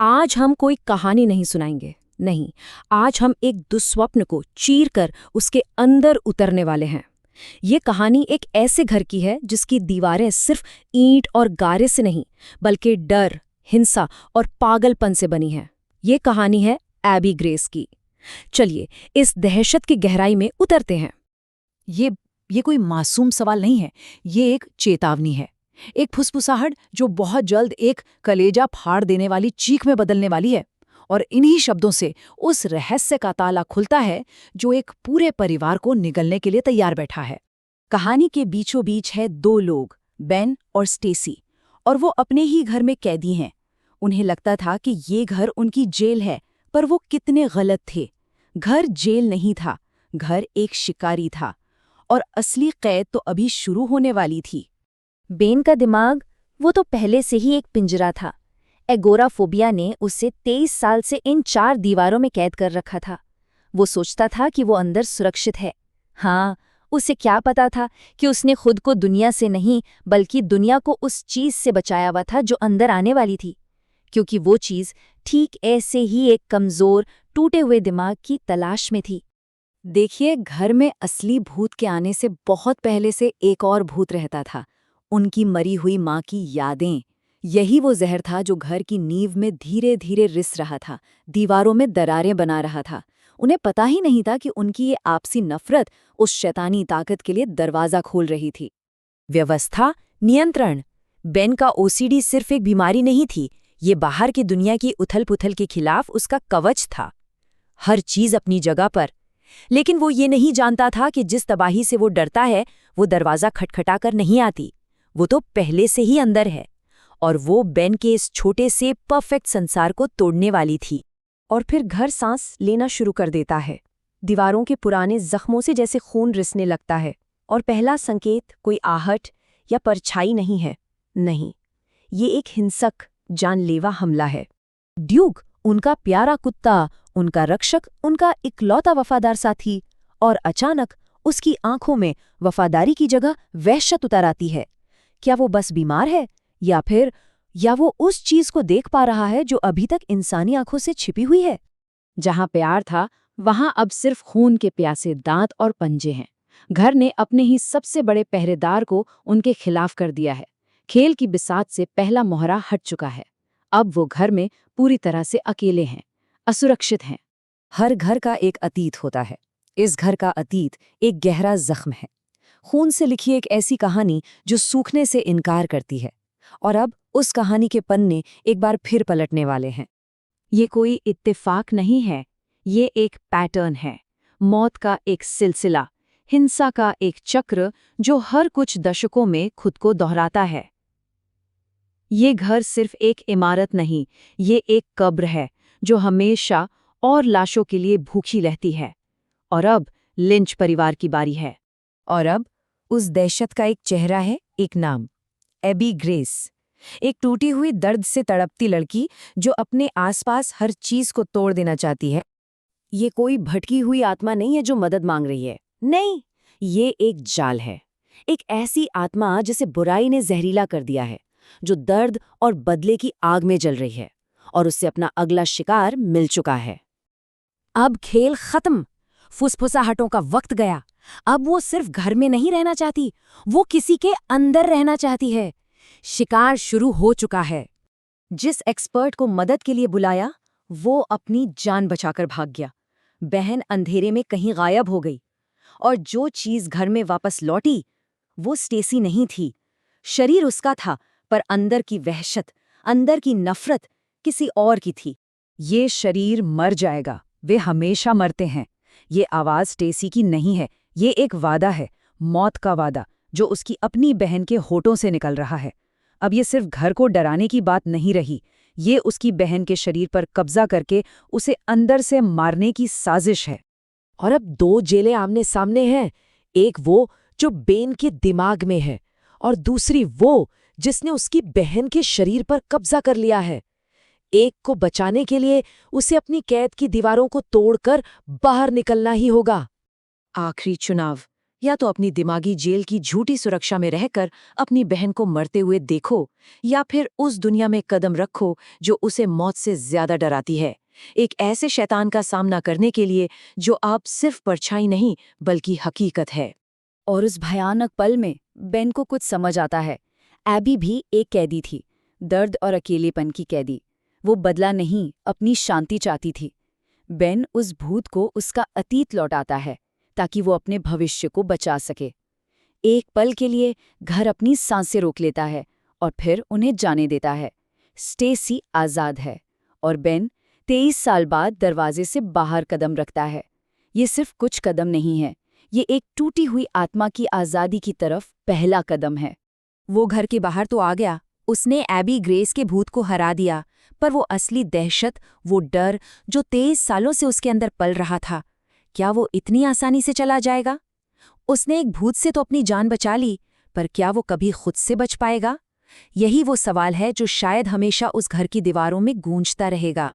आज हम कोई कहानी नहीं सुनाएंगे। नहीं, आज हम एक दुस्वप्न को चीर कर उसके अंदर उतरने वाले हैं। ये कहानी एक ऐसे घर की है जिसकी दीवारें सिर्फ ईंट और गारे से नहीं, बल्कि डर, हिंसा और पागलपन से बनी हैं। ये कहानी है एबी ग्रेस की। चलिए इस दहशत की गहराई में उतरते हैं। ये कोई मासूम सवाल नहीं है। ये एक चेतावनी है। एक फुसफुसाहट जो बहुत जल्द एक कलेजा फाड़ देने वाली चीख में बदलने वाली है। और इन्हीं शब्दों से उस रहस्य का ताला खुलता है जो एक पूरे परिवार को निगलने के लिए तैयार बैठा है। कहानी के बीचों बीच है दो लोग, बेन और स्टेसी, और वो अपने ही घर में कैदी हैं। उन्हें लगता था कि ये घर उनकी जेल है, पर वो कितने गलत थे। घर जेल नहीं था, घर एक शिकारी था, और असली कैद तो अभी शुरू होने वाली थी। बेन का दिमाग, वो तो पहले से ही एक पिंजरा था। एगोराफोबिया ने उसे 23 साल से इन 4 दीवारों में कैद कर रखा था। वो सोचता था कि वो अंदर सुरक्षित है। हाँ, उसे क्या पता था कि उसने खुद को दुनिया से नहीं, बल्कि दुनिया को उस चीज से बचाया हुआ था जो अंदर आने वाली थी। क्योंकि वो चीज ठीक ऐसे ही एक कमजोर, टूटे हुए दिमाग की तलाश में थी। देखिए, घर में असली भूत के आने से बहुत पहले से एक और भूत रहता था, उनकी मरी हुई माँ की यादें। यही वो जहर था जो घर की नींव में धीरे धीरे रिस रहा था, दीवारों में दरारें बना रहा था। उन्हें पता ही नहीं था कि उनकी ये आपसी नफरत उस शैतानी ताकत के लिए दरवाजा खोल रही थी। व्यवस्था, नियंत्रण। बेन का ओसीडी सिर्फ एक बीमारी नहीं थी, ये बाहर की दुनिया की उथल-पुथल के खिलाफ उसका कवच था। हर चीज अपनी जगह पर। लेकिन वो ये नहीं जानता था कि जिस तबाही से वो डरता है, वो दरवाजा खटखटाकर नहीं आती। वो तो पहले से ही अंदर है, और वो बेन के इस छोटे से परफेक्ट संसार को तोड़ने वाली थी। और फिर घर सांस लेना शुरू कर देता है। दीवारों के पुराने जख्मों से जैसे खून रिसने लगता है। और पहला संकेत कोई आहट या परछाई नहीं है। नहीं, ये एक हिंसक, जानलेवा हमला है। ड्यूक, उनका प्यारा कुत्ता, उनका रक्षक, उनका इकलौता वफादार साथी, और अचानक उसकी आंखों में वफादारी की जगह वहशत उतर आती है। क्या वो बस बीमार है, या वो उस चीज को देख पा रहा है जो अभी तक इंसानी आंखों से छिपी हुई है? जहां प्यार था, वहां अब सिर्फ खून के प्यासे दांत और पंजे हैं। घर ने अपने ही सबसे बड़े पहरेदार को उनके खिलाफ कर दिया है। खेल की बिसात से पहला मोहरा हट चुका है। अब वो घर में पूरी तरह से अकेले हैं, असुरक्षित हैं। हर घर का एक अतीत होता है। इस घर का अतीत एक गहरा जख्म है। खून से लिखी एक ऐसी कहानी जो सूखने से इनकार करती है। और अब उस कहानी के पन्ने एक बार फिर पलटने वाले हैं। ये कोई इत्तेफाक नहीं है, ये एक पैटर्न है। मौत का एक सिलसिला, हिंसा का एक चक्र जो हर कुछ दशकों में खुद को दोहराता है। ये घर सिर्फ एक इमारत नहीं, ये एक कब्र है जो हमेशा और लाशों के लिए भूखी रहती है। और अब लिंच परिवार की बारी है। और अब उस दहशत का एक चेहरा है, एक नाम, एबी ग्रेस। एक टूटी हुई, दर्द से तड़पती लड़की जो अपने आसपास हर चीज को तोड़ देना चाहती है। ये कोई भटकी हुई आत्मा नहीं है जो मदद मांग रही है। नहीं, ये एक जाल है। एक ऐसी आत्मा जिसे बुराई ने जहरीला कर दिया है, जो दर्द और बदले की आग में जल रही है, और उससे अपना अगला शिकार मिल चुका है। अब खेल खत्म। फुसफुसाहटों का वक्त गया। अब वो सिर्फ घर में नहीं रहना चाहती, वो किसी के अंदर रहना चाहती है। शिकार शुरू हो चुका है। जिस एक्सपर्ट को मदद के लिए बुलाया, वो अपनी जान बचाकर भाग गया। बहन अंधेरे में कहीं गायब हो गई। और जो चीज घर में वापस लौटी, वो स्टेसी नहीं थी। शरीर उसका था, पर अंदर की वहशत, अंदर की नफरत किसी और की थी। ये शरीर मर जाएगा, वे हमेशा मरते हैं। ये आवाज स्टेसी की नहीं है, ये एक वादा है, मौत का वादा, जो उसकी अपनी बहन के होठों से निकल रहा है। अब ये सिर्फ घर को डराने की बात नहीं रही, ये उसकी बहन के शरीर पर कब्जा करके उसे अंदर से मारने की साजिश है। और अब 2 जेलें आमने सामने हैं। एक वो जो बेन के दिमाग में है, और दूसरी वो जिसने उसकी बहन के शरीर पर कब्जा कर लिया है। एक को बचाने के लिए उसे अपनी कैद की दीवारों को तोड़कर बाहर निकलना ही होगा। आखिरी चुनाव, या तो अपनी दिमागी जेल की झूठी सुरक्षा में रहकर अपनी बहन को मरते हुए देखो, या फिर उस दुनिया में कदम रखो जो उसे मौत से ज्यादा डराती है, एक ऐसे शैतान का सामना करने के लिए जो आप सिर्फ परछाई नहीं बल्कि हकीकत है। और उस भयानक पल में बेन को कुछ समझ आता है। एबी भी एक कैदी थी, दर्द और अकेलेपन की कैदी। वो बदला नहीं, अपनी शांति चाहती थी। बेन उस भूत को उसका अतीत लौटाता है ताकि वो अपने भविष्य को बचा सके। एक पल के लिए घर अपनी सांसें रोक लेता है और फिर उन्हें जाने देता है। स्टेसी आज़ाद है और बेन 23 साल बाद दरवाजे से बाहर कदम रखता है। ये सिर्फ कुछ कदम नहीं है, ये एक टूटी हुई आत्मा की आज़ादी की तरफ पहला कदम है। वो घर के बाहर तो आ गया, उसने एबी ग्रेस के भूत को हरा दिया, पर वो असली दहशत, वो डर जो 23 सालों से उसके अंदर पल रहा था, क्या वो इतनी आसानी से चला जाएगा? उसने एक भूत से तो अपनी जान बचा ली, पर क्या वो कभी खुद से बच पाएगा? यही वो सवाल है जो शायद हमेशा उस घर की दीवारों में गूंजता रहेगा।